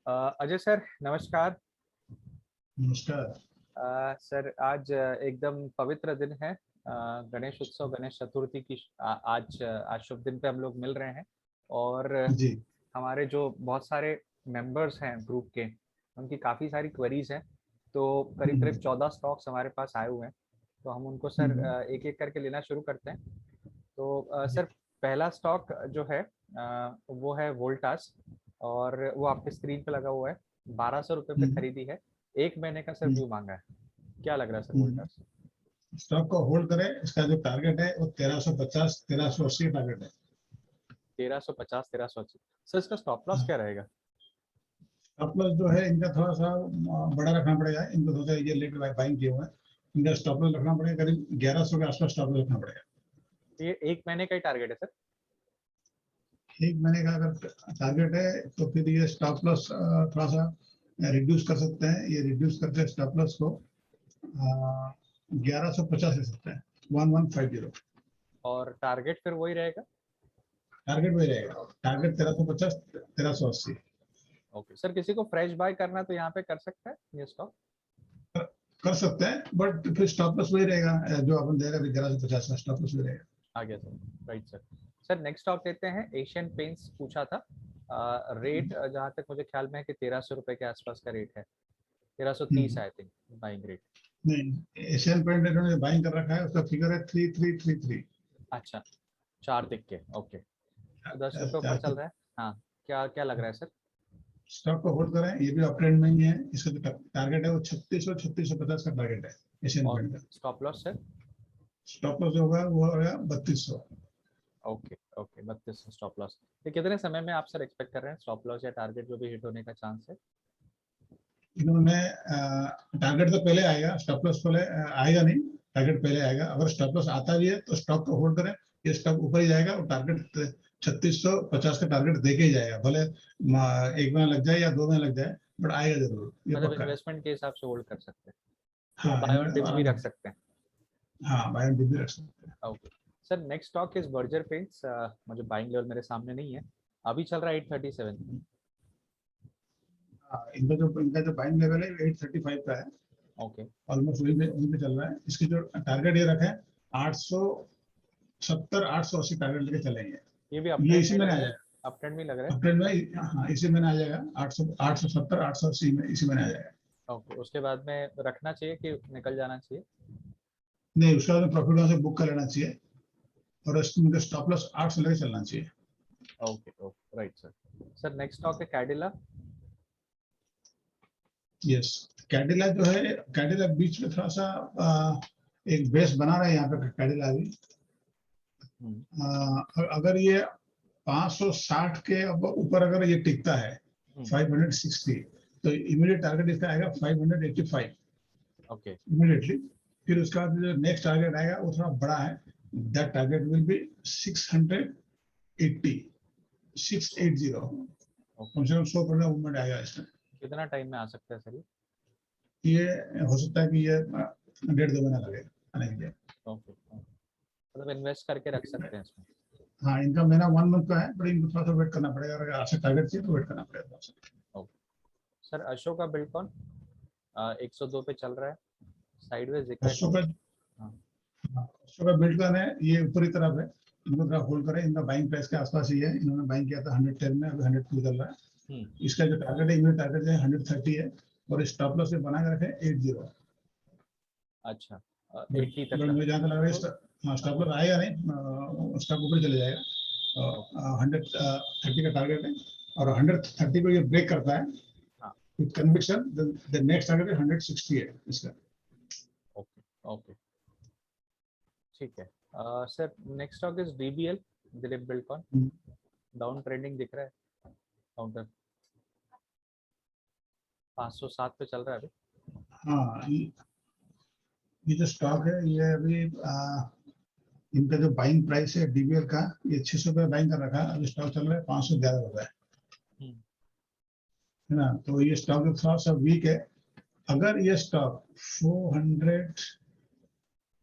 Ajay sir नमस्कार। नमस्कार। Sir आज एकदम पवित्र दिन है, गणेश उत्सव, गणेश चतुर्थी की आज शुभ दिन पे हम लोग मिल रहे हैं। और जी। हमारे जो बहुत सारे मेंबर्स हैं ग्रुप के, उनकी काफ़ी सारी क्वेरीज हैं। तो करीब करीब 14 स्टॉक्स हमारे पास आए हुए हैं, तो हम उनको सर एक एक करके लेना शुरू करते हैं। तो सर पहला स्टॉक जो है वो है वोल्टास, और वो आपके स्क्रीन पे लगा हुआ है। 1200 रुपये पे खरीदी है, एक महीने का सर व्यू मांगा है। क्या लग रहा है सर वोल्टास? स्टॉक को होल्ड करें। इसका जो टारगेट है वो 1350 1380 टारगेट है। 1350 1380। सर इसका स्टॉप लॉस क्या रहेगा? स्टॉप लॉस जो है इनका थोड़ा सा बड़ा रखना पड़ेगा। इनको थोड़ा ये लेट बाइंग किए हुए हैं। इनका स्टॉप लॉस रखना पड़ेगा, करीब 1100 के आसपास स्टॉप लॉस रखना पड़ेगा। ये एक महीने का ही टारगेट है सर? एक महीने का अगर टारगेट है तो फिर ये स्टॉप लॉस थोड़ा सा रिड्यूस कर सकते हैं। ये रिड्यूस करके स्टॉप लॉस को 1150 ले सकते हैं, 1150। और टारगेट फिर वही रहेगा? टारगेट वही रहेगा, टारगेट 1350 1380। ओके सर, किसी को फ्रेश बाय करना तो यहाँ पे कर सकता है ये स्टॉक? कर सकते हैं, बट फिर स्टॉप लॉस वही रहेगा जो अपन देगा, 1150 का स्टॉप लॉस वही रहेगा। आ गया sir, right sir. Sir next stock लेते हैं, एशियन पेंट्स पूछा था। रेट जहाँ तक मुझे ख्याल में है कि 1300 रुपये के आसपास का रेट है, 1330 आई थिंक बाइंग रेट। नहीं, एशियन पेंट इन्होंने बाइंग कर रखा है, उसका फिगर है 3333। अच्छा, 4 दिख के, ओके। तो 10 रुपये ऊपर चल रहा है। हाँ, क्या क्या लग रहा है सर? स्टॉक को होल्ड करें, ये भी अप ट्रेंड में ही है। इसका जो टारगेट है वो 3600 3650 का टारगेट है एशियन और पेंट का। Stop loss sir? Stop loss जो होगा वो होगा 3200। Okay okay, 32 stop loss. ये कितने समय में आप सर एक्सपेक्ट कर रहे हैं स्टॉप लॉस या टारगेट जो भी हिट होने का चांस है? इन्होंने टारगेट तो पहले आएगा, स्टॉप लॉस पहले आएगा नहीं। टारगेट पहले आएगा। अगर स्टॉप लॉस आता भी है तो स्टॉक को होल्ड करें, ये स्टॉक ऊपर ही जाएगा और टारगेट 3650 का टारगेट देके ही जाएगा। भले एक महीना लग जाए या 2 महीने लग जाए, बट आएगा जरूर, ये मतलब पक्का है। इन्वेस्टमेंट के हिसाब से होल्ड कर सकते हैं या हाँ, बाय ऑन डिप भी रख सकते हैं? हाँ, बाय भी रख सकते हैं। Okay sir, next stock is Berger paints. मुझे बाइंग लेवल मेरे सामने नहीं है, अभी चल रहा है 837। इनका जो बाइंग लेवल है 835 का है। ओके। ऑलमोस्ट वहीं पे चल रहा है। इसकी जो टारगेट ये रखे 870 880 टारगेट लेके चलेंगे। ये भी ये अपट्रेंड में इसी ही में लग आ रहा है? जाएगा। अपट्रेंड में ही लग रहा है? अप्रैल में, हाँ, इसी में आ जाएगा। 870 880 में इसी में आ जाएगा। ओके, उसके बाद में रखना चाहिए कि निकल जाना चाहिए? नहीं, उसके बाद प्रॉफिट वहां से बुक कर लेना चाहिए और उसमें स्टॉप लॉस 8 से लेकर चलना चाहिए। Okay okay, right sir. Sir next stock है कैडिला। यस। कैडिला जो है, कैडिला बीच में थोड़ा सा एक बेस बना रहा है यहाँ पे कैडिला भी। अगर ये 560 के ऊपर अगर ये टिकता है 560, तो इमीडिएट टारगेट इसका आएगा 585 ओके इमीडिएटली। फिर उसका जो नेक्स्ट टारगेट आएगा वो थोड़ा बड़ा है। That target will be 680 680। कम से कम 100% मूवमेंट आएगा इसमें। कितना टाइम में आ सकता है सर ये हो सकता है कि ये 1.5 2 महीना लगेगा आने के लिए। ओके, मतलब इन्वेस्ट करके रख सकते हैं इसमें? हाँ, इनका महीना 1 मंथ का है, बट इनको थोड़ा सा वेट करना पड़ेगा। अगर आपसे टारगेट चाहिए तो वेट करना पड़ेगा। ओके सर, अशोका बिल्डकॉन 102 पे चल रहा है, साइडवेज दिख रहा है अशोका काफी। हाँ। अशोका बिल्डकॉन है, ये ऊपरी तरफ है। इनको थोड़ा होल्ड करें। इनका बाइंग प्राइस के आसपास ही है। इन्होंने बाइंग किया था 110 में, अभी 102 चल रहा है। इसका जो टारगेट है, इनका टारगेट है 130 है और स्टॉप लॉस बना के रखे 80। अच्छा, 80 तक का। मुझे जहाँ तक लग रहा है स्टॉप लॉस आएगा नहीं, स्टॉक ऊपर चले जाएगा। 130 का टारगेट है और 130 को ये ब्रेक करता है हाँ, with conviction, the next target है 160 है इसका। ओके ओके, ठीक है। Sir next stock is DBL, Dilip Buildcon. Down trending दिख रहा है, काउंटर 507 पे चल रहा है अभी। हाँ, ये जो स्टॉक है ये अभी इनका जो बाइंग प्राइस है डीबीएल का, ये 600 रुपये बाइंग कर रखा है। अभी स्टॉक चल रहा है 511 रुपए, है ना। तो ये स्टॉक थोड़ा सा वीक है। अगर ये स्टॉक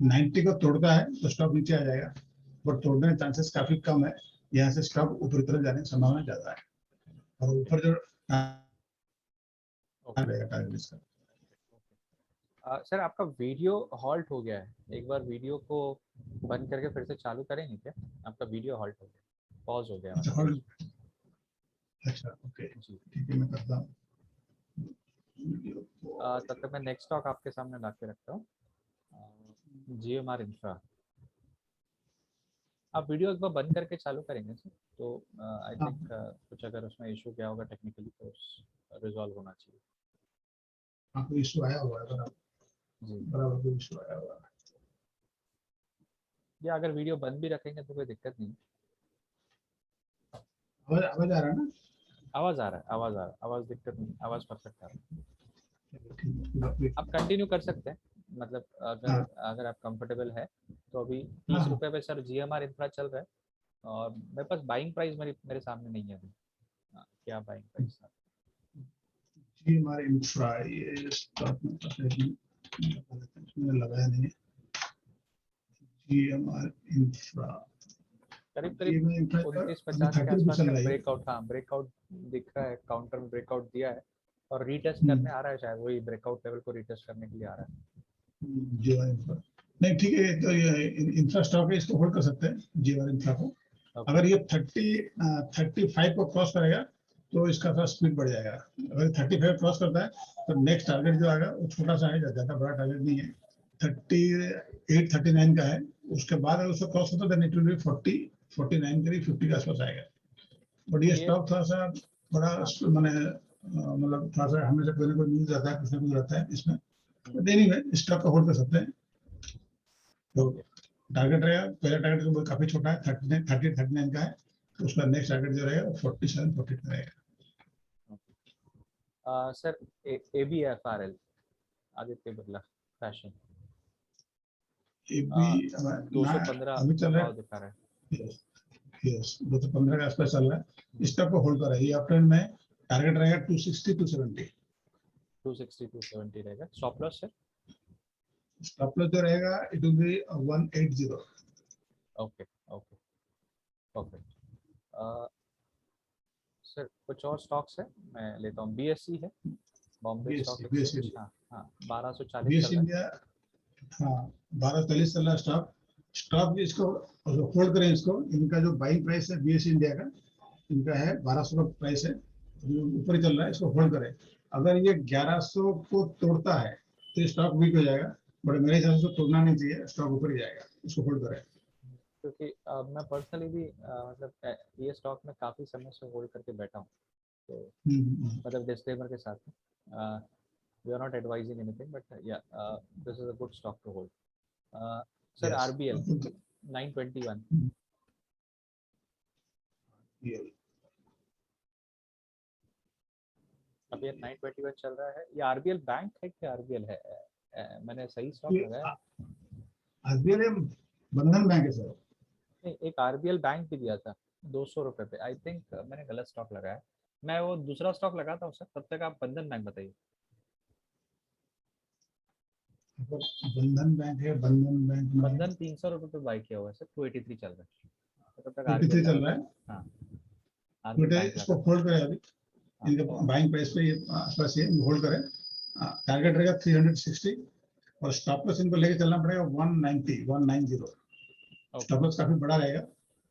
490 को तोड़ता है तो स्टॉक नीचे आ जाएगा, पर तोड़ने के चांसेस काफी कम है। यहाँ से स्टॉक ऊपरी तरफ जाने की संभावना ज्यादा है। और ऊपर जो रहेगा टारगेट इसका। सर आपका वीडियो हॉल्ट हो गया है, एक बार वीडियो को बंद करके फिर से चालू करेंगे क्या? आपका वीडियो हॉल्ट हो गया, पॉज हो गया अच्छा मतलब। होल्ड, अच्छा ओके जी ठीक है, मैं करता हूँ। तब तक मैं नेक्स्ट स्टॉक आपके सामने ला के रखता हूँ, GMR इंफ्रा। आप वीडियो एक बार बंद करके चालू करेंगे सर, तो आई हाँ थिंक कुछ अगर उसमें इशू क्या होगा टेक्निकली तो रिजॉल्व होना चाहिए। हाँ, कोई इशू आया हुआ है बराबर, जी, बराबर कोई इशू आया हुआ है। या अगर वीडियो बंद भी रखेंगे तो कोई दिक्कत नहीं। आवाज आवाज आ रहा है ना? आवाज़ आ रहा है, आवाज़ आ रहा है, आवाज़ दिक्कत नहीं, आवाज़ परफेक्ट आ रहा है। ठीक आप कंटिन्यू कर सकते हैं, मतलब अगर हाँ अगर आप कंफर्टेबल है तो। अभी हाँ 30 रुपये पे सर GMR इंफ्रा चल रहा है, और मेरे पास बाइंग प्राइस मेरे सामने नहीं है अभी। क्या बाइंग प्राइस था? जी, हमारे इंफ्रा ये स्टॉक में मैंने लगाया नहीं है। जी हमारे इंफ्रा, करीब ये करीब मैं इंफ्रा का 29-50 अभी के 30 रुपये आसपास चल का रहा है। ब्रेकआउट, हाँ ब्रेकआउट दिख रहा है, काउंटर में ब्रेकआउट दिया है और रीटेस्ट हम्म, करने आ रहा है, शायद वही ब्रेकआउट लेवल को रीटेस्ट करने के लिए आ रहा है। जी हमारे इंफ्रा नहीं, ठीक है, तो ये इंफ्रा स्टॉक है, इसको होल्ड कर सकते हैं जी हमारे इंफ्रा को। ओके। अगर ये 35 को क्रॉस करेगा तो इसका थोड़ा स्पीड बढ़ जाएगा। अगर 35 क्रॉस करता है तो नेक्स्ट टारगेट जो आएगा वो छोटा सा है, ज्यादा बड़ा टारगेट नहीं है, 38-39 का है। उसके बाद अगर उसको क्रॉस होता है तो इट विल बी 40-49 करीब 50 के आसपास आएगा। बट ये ये स्टॉक थोड़ा सा बड़ा हाँ। मैंने मतलब थोड़ा सा हमेशा कोई ना कोई न्यूज आता है, कुछ ना कुछ रहता है इसमें। हम्म, बट एनीवे स्टॉक को होल्ड कर सकते हैं। तो ओके टारगेट रहेगा, पहला टारगेट तो काफी छोटा है, 39 का है। तो उसका नेक्स्ट टारगेट जो रहेगा वो 47-48 का रहेगा। Okay. Sir ABFRL, Aditya Birla fashion, ये भी ना 215 अभी का चल रहा भाव दिखा रहा है। है। यस 215 के आसपास चल रहा है, हम्म, स्टॉक को होल्ड कर रहा है। ये अपट्रेंड में टारगेट रहेगा 260-270। 260-270 रहेगा। Stop loss sir? Stop loss जो रहेगा it will be 180। Okay okay perfect. Sir कुछ और स्टॉक्स है, मैं लेता हूँ। BSE है, Bombay stock BS exchange, India, हाँ हाँ 1240 बीएस चल रहा इंडिया, हाँ 1240 चल रहा है स्टॉक। स्टॉक भी इसको होल्ड करें, इसको इनका जो बाइंग प्राइस है बीएस इंडिया का, इनका है 1200 का प्राइस है, ऊपर ही चल रहा है, इसको होल्ड करें। अगर ये 1100 को तोड़ता है तो स्टॉक वीक हो जाएगा, बट मेरे हिसाब से तोड़ना नहीं चाहिए, स्टॉक ऊपर ही जाएगा, इसको होल्ड करें। है। क्योंकि मैं पर्सनली भी मतलब ये स्टॉक में काफ़ी समय से होल्ड करके बैठा हूँ, तो मतलब डिस्क्लेमर के साथ we are not advising anything, but yeah this is a good stock to hold. Sir yes RBL 921, अभी 921 चल रहा है। ये RBL बैंक है कि RBL है? मैंने सही स्टॉक ये लगाया? आरबीएल बंधन बैंक है सर। नहीं, एक RBL बैंक भी दिया था 200 रुपये पे, आई थिंक मैंने गलत स्टॉक लगाया। मैं वो दूसरा स्टॉक लगाता हूँ सर, तब तक आप बंधन बैंक बताइए। बंधन बैंक है, बंधन बैंक में बंधन 300 रुपये पे बाई किया हुआ है सर, 283 चल रहा है, तो तब तक 23 RBL चल लगा। रहा है। हाँ बट RBL बैंक इसको लगा। होल्ड करें अभी, हाँ इनका बाइंग प्राइस पे ये आसपास ये होल्ड करें। टारगेट रहेगा 360 और स्टॉप लॉस इनको लेके चलना पड़ेगा 190। ओके। स्टॉप लॉस काफी बड़ा रहेगा।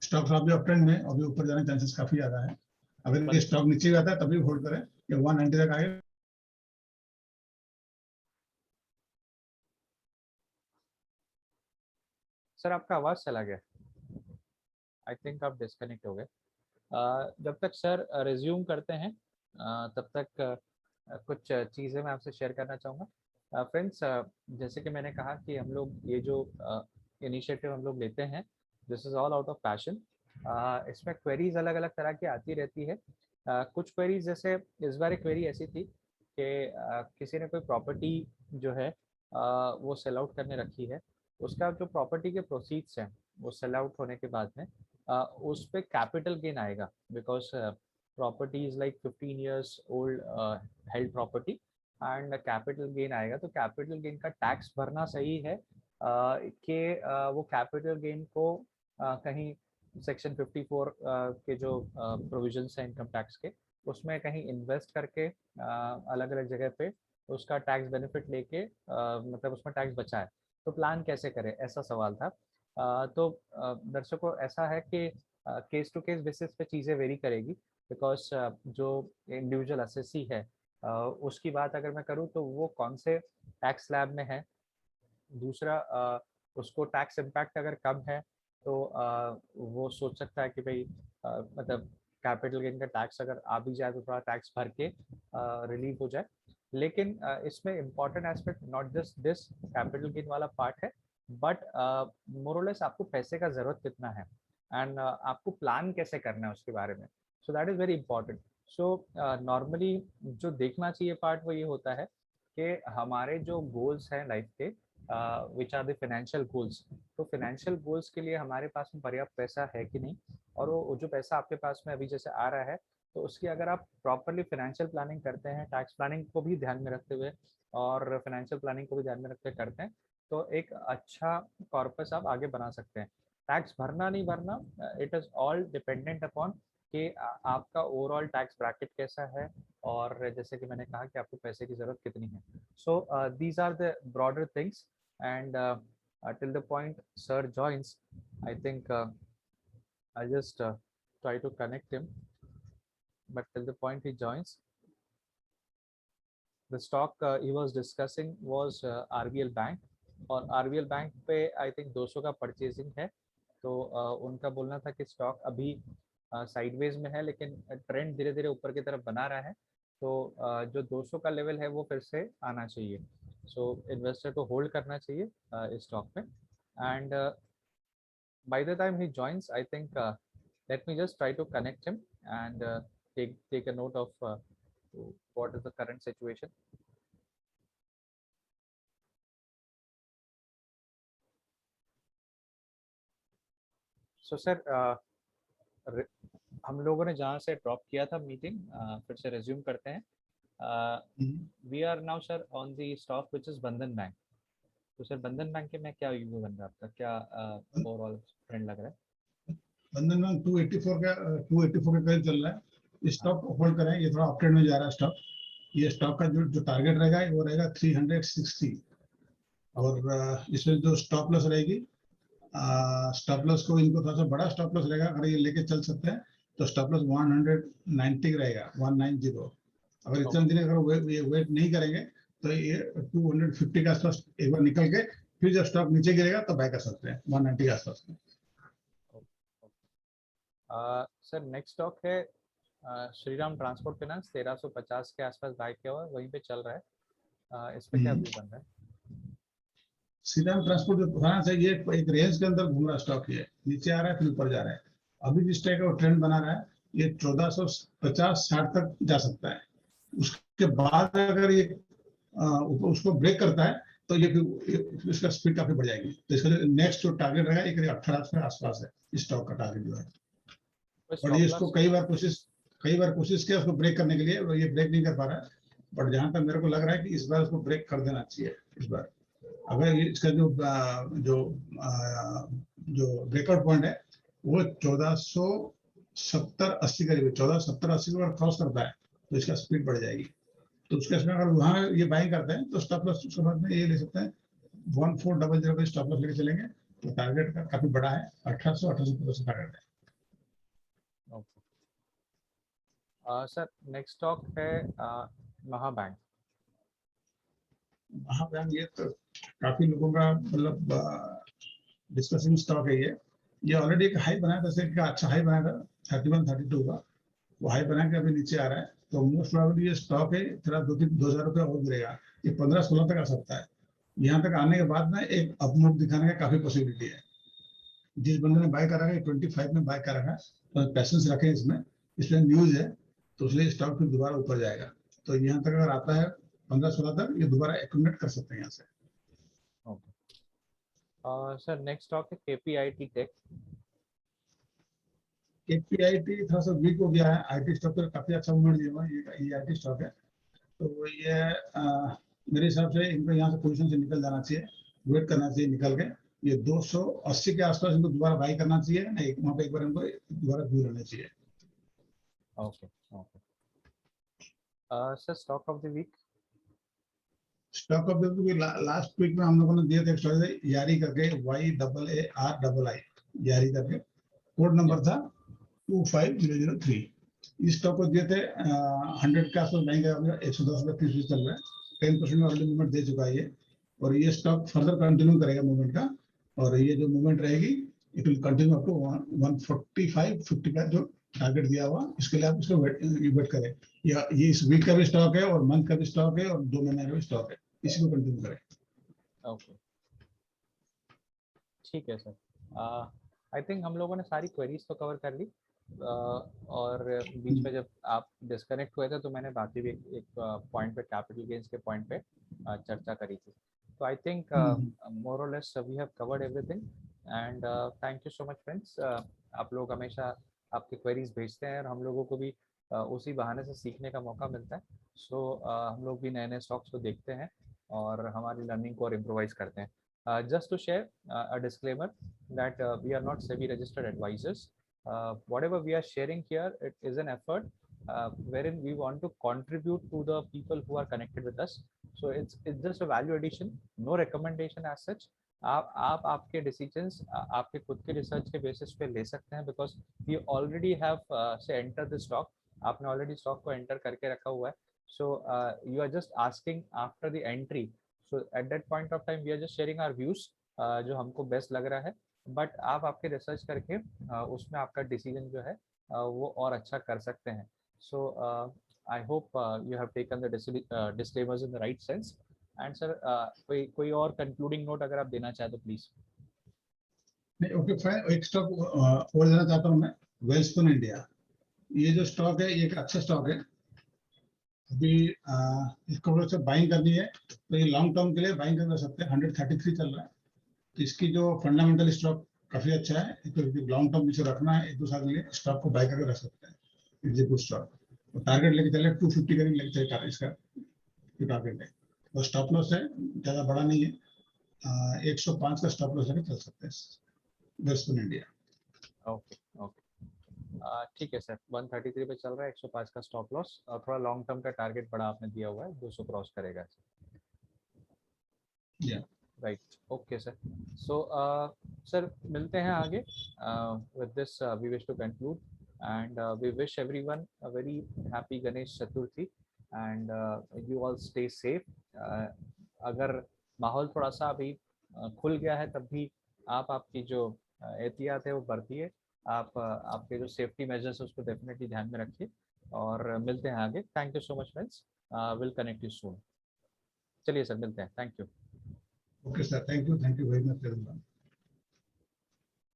स्टॉक अभी अप ट्रेंड में, अभी ऊपर जाने के चांसेस काफी ज्यादा है। अगर ये बन स्टॉक नीचे जाता है तभी होल्ड करें, ये 190 तक आए। सर आपका आवाज़ चला गया, आई थिंक आप डिस्कनेक्ट हो गए। जब तक सर रिज्यूम करते हैं तब तक कुछ चीज़ें मैं आपसे शेयर करना चाहूँगा। फ्रेंड्स, जैसे कि मैंने कहा कि हम लोग ये जो इनिशिएटिव हम लोग लेते हैं, this is all out of passion. इसमें क्वेरीज अलग अलग तरह की आती रहती है। कुछ क्वेरीज, जैसे इस बार एक क्वेरी ऐसी थी कि किसी ने कोई प्रॉपर्टी जो है वो सेल आउट करने रखी है, उसका जो प्रॉपर्टी के प्रोसीड्स हैं वो सेल आउट होने के बाद में उस पे कैपिटल गेन आएगा, because property is like 15 years old held property, and capital gain आएगा। तो कैपिटल गेन का टैक्स भरना सही है कि वो कैपिटल गेन को कहीं सेक्शन 54 के जो प्रोविजंस हैं इनकम टैक्स के, उसमें कहीं इन्वेस्ट करके अलग अलग जगह पे उसका टैक्स बेनिफिट लेके मतलब उसमें टैक्स बचा है, तो प्लान कैसे करें, ऐसा सवाल था। तो दर्शकों ऐसा है कि केस टू केस बेसिस पे चीज़ें वेरी करेगी, बिकॉज जो इंडिविजुअल असेसी है उसकी बात अगर मैं करूँ तो वो कौन से टैक्स स्लैब में है। दूसरा उसको टैक्स इम्पैक्ट अगर कम है तो वो सोच सकता है कि भाई मतलब कैपिटल गेन का टैक्स अगर आ भी जाए तो थोड़ा टैक्स भर के रिलीव हो जाए। लेकिन इसमें important aspect not just this capital gain वाला पार्ट है, बट मोरलेस आपको पैसे का ज़रूरत कितना है एंड आपको प्लान कैसे करना है उसके बारे में। So that is very important. So normally जो देखना चाहिए पार्ट वो ये होता है कि हमारे जो गोल्स हैं लाइफ के, which are the financial goals, तो फाइनेंशियल गोल्स के लिए हमारे पास में पर्याप्त पैसा है कि नहीं, और वो जो पैसा आपके पास में अभी जैसे आ रहा है तो उसकी अगर आप प्रॉपरली फाइनेंशियल प्लानिंग करते हैं, टैक्स प्लानिंग को भी ध्यान में रखते हुए और फाइनेंशियल प्लानिंग को भी ध्यान में रखते करते हैं, तो एक अच्छा कॉर्पस आप आगे बना सकते हैं। टैक्स भरना नहीं भरना, it is all dependent upon कि आपका ओवरऑल टैक्स ब्रैकेट कैसा है, और जैसे कि मैंने कहा कि आपको पैसे की ज़रूरत कितनी है। So these are the broader things, and till the point sir joins, I think I just try to connect him, but till the point he joins, the stock he was discussing was RBL Bank, और RBL bank पे I think 200 का purchasing है। तो उनका बोलना था कि stock अभी साइडवेज में है लेकिन ट्रेंड धीरे धीरे ऊपर की तरफ बना रहा है, तो जो 200 का लेवल है वो फिर से आना चाहिए। सो इन्वेस्टर को होल्ड करना चाहिए इस स्टॉक में। And by the time he joins, I think let me just try to connect him and take a note of what is the current situation. So sir, हम लोगों ने जहाँ से ड्रॉप किया था मीटिंग, फिर से रिज्यूम करते हैं। We are now sir on the stock which is Bandhan bank. तो सर बंधन बैंक के में क्या व्यू बन रहा है आपका, क्या ओवरऑल ट्रेंड लग रहा है? बंधन बैंक 284 का 284 के करीब चल रहा है। स्टॉक होल्ड करें, ये थोड़ा अपट्रेंड में जा रहा है स्टॉक। ये स्टॉक का जो टारगेट रहेगा वो रहेगा 360, और इसमें जो स्टॉप लॉस रहेगी, स्टॉप लॉस को इनको थोड़ा सा बड़ा स्टॉप लॉस रहेगा, अगर ये लेके चल सकते हैं तो स्टॉप लॉस 190 रहेगा, 190। अगर इतना दिन अगर ये वेट नहीं करेंगे तो ये 250 के आसपास एक बार निकल के फिर जब स्टॉक नीचे गिरेगा तो बाय कर सकते हैं 190 के आसपास में। सर नेक्स्ट स्टॉक है श्रीराम ट्रांसपोर्ट फाइनेंस, 1350 के आसपास बाय किया हुआ है, वहीं पे चल रहा है। इस पे क्या व्यू बन रहा है? श्रीराम ट्रांसपोर्ट जो फाइनेंस है ये एक रेंज के अंदर घूम रहा स्टॉक, ये नीचे आ रहा है फिर ऊपर जा रहा है। अभी जिस टाइप का ट्रेंड बना रहा है ये 1450-60 तक जा सकता है। उसके बाद अगर ये उसको ब्रेक करता है तो ये फिर इसका स्पीड काफी बढ़ जाएगी। तो इसका जो नेक्स्ट जो टारगेट रहेगा ये 18 के आसपास है इस स्टॉक का टारगेट जो है। और ये इसको कई बार कोशिश किया उसको ब्रेक करने के लिए, और ये ब्रेक नहीं कर पा रहा है। बट जहां तक मेरे को लग रहा है कि इस बार उसको ब्रेक कर देना चाहिए। इस बार अगर इसका जो जो जो ब्रेकआउट पॉइंट है वो 1470-80 करीब, 1470-80 को क्रॉस करता है तो इसका स्पीड बढ़ जाएगी। तो उसके इसमें अगर वहां ये बाइंग करते हैं तो स्टॉप लॉस उसके बाद में ये ले सकते हैं 1400 पे स्टॉप लॉस लेके चलेंगे तो टारगेट का काफी बड़ा है, 1800-1850 टारगेट है। सर नेक्स्ट स्टॉक है महाबैंक। महाबैंक ये तो काफी लोगों का मतलब डिस्कसिंग स्टॉक है। ये ऑलरेडी एक हाई बनाया था, जैसे अच्छा हाई बनाया था 31-32 का, वो हाई बना के अभी नीचे आ रहा है। तो मोस्ट प्रोबेबली ये स्टॉक है थोड़ा 2-3 रुपया और गिरेगा, ये 15-16 तक आ सकता है। यहाँ तक आने के बाद में एक अपमूव दिखाने का काफी पॉसिबिलिटी है। जिस बंदे ने बाय करा है 25 में बाय करा है तो पैसेंस रखें, इसमें न्यूज है तो इसलिए स्टॉक फिर दोबारा ऊपर जाएगा। तो यहाँ तक अगर आता है 15-16 तक ये दोबारा एक्यूमुलेट कर सकते हैं यहाँ से। सर नेक्स्ट स्टॉक है केपीआईटी टेक। केपीआईटी थोड़ा सा वीक हो गया है, आईटी स्टॉक पर काफी अच्छा मूवमेंट दिया हुआ है, ये आईटी स्टॉक है। तो ये मेरे हिसाब से इनको यहाँ से पोजीशन से निकल जाना चाहिए, वेट करना चाहिए निकल के। ये 280 के आसपास इनको दोबारा बाई करना चाहिए, नहीं वहाँ पे एक बार इनको दोबारा व्यू रहना चाहिए। Okay okay. Sir stock of the week, stock of the last week में हम लोगों ने दिए थे स्टॉक यारी करके, YAARII यारी करके, कोड नंबर था 25003। इस स्टॉक को दिए थे 100 के आसपास, बैंक का 110 रुपये 30 चल रहा है, 10% ऑलरेडी मूवमेंट दे चुका है ये, और ये स्टॉक फर्दर कंटिन्यू करेगा मूवमेंट का, और ये जो मूवमेंट रहेगी it will continue up to 145.50 का जो टारगेट दिया हुआ, इसके लिए आप इसको वेट करें। ये इस वीक का भी स्टॉक है और मंथ का भी स्टॉक है और 2 महीने का भी स्टॉक है, इसी को कंटिन्यू करें। ओके ठीक है सर। आई थिंक हम लोगों ने सारी क्वेरीज तो कवर कर ली, और बीच में जब आप डिस्कनेक्ट हुए थे तो मैंने बाकी भी एक पॉइंट पे, कैपिटल गेन्स के पॉइंट पे चर्चा करी थी। तो आई think more or less we have covered everything, and thank you so much friends. आप लोग हमेशा आपकी क्वेरीज भेजते हैं और हम लोगों को भी उसी बहाने से सीखने का मौका मिलता है। सो हम लोग भी नए नए स्टॉक्स को देखते हैं और हमारी लर्निंग को और इम्प्रोवाइज करते हैं। Just to share a disclaimer that we are not SEBI registered advisors. Whatever we are sharing here, it is an effort wherein we want to contribute to the people who are connected with us. So it's just a value addition, no recommendation as such. आप आपके decisions आपके खुद के research के basis पे ले सकते हैं, because we already have say enter the stock, आपने ऑलरेडी स्टॉक को एंटर करके रखा हुआ है। So you are just asking after the entry, so at that point of time we are just sharing our views जो हमको best लग रहा है, बट आप आपके रिसर्च करके उसमें आपका डिसीजन जो है वो और अच्छा कर सकते हैं। So I hope you have taken the disclaimers in the right sense. And sir कोई और कंक्लूडिंग नोट अगर आप देना चाहें तो प्लीज। नहीं, ओके फाइन। एक स्टॉक और देना चाहता हूँ मैं, वेलस्पन इंडिया। ये जो स्टॉक है ये एक अच्छा स्टॉक है। अभी इसको से बाइंग करनी है तो ये लॉन्ग टर्म के लिए बाइंग कर सकते हैं। 133 चल रहा है, तो इसकी जो फंडामेंटल स्टॉक काफी अच्छा है, तो लॉन्ग टर्म इसे रखना है, 1-2 साल के लिए स्टॉक को बाय करके रख सकते हैं। It's a good stock. तो टारगेट लेके चले 250 करीब लेके चले, इसका टारगेट है, और स्टॉप लॉस है ज्यादा बड़ा नहीं है, 105 का स्टॉप लॉस लेके चल सकते हैं वेस्टर्न इंडिया। ओके ओके ठीक है सर। 133 पे चल रहा है, 105 का स्टॉप लॉस, और थोड़ा लॉन्ग टर्म का टारगेट बड़ा आपने दिया हुआ है, 200 क्रॉस करेगा या right. Okay sir. So sir मिलते हैं आगे। With this we wish to conclude and we wish everyone a very happy Ganesh Chaturthi and you all stay safe. अगर माहौल थोड़ा सा अभी खुल गया है तब भी आप आपकी जो एहतियात है वो बरतिए, आप आपके जो सेफ्टी मेजर्स है उसको डेफिनेटली ध्यान में रखिए, और मिलते हैं आगे। Thank you so much friends, will connect you soon. चलिए सर मिलते हैं, thank you. Okay sir, thank you very much.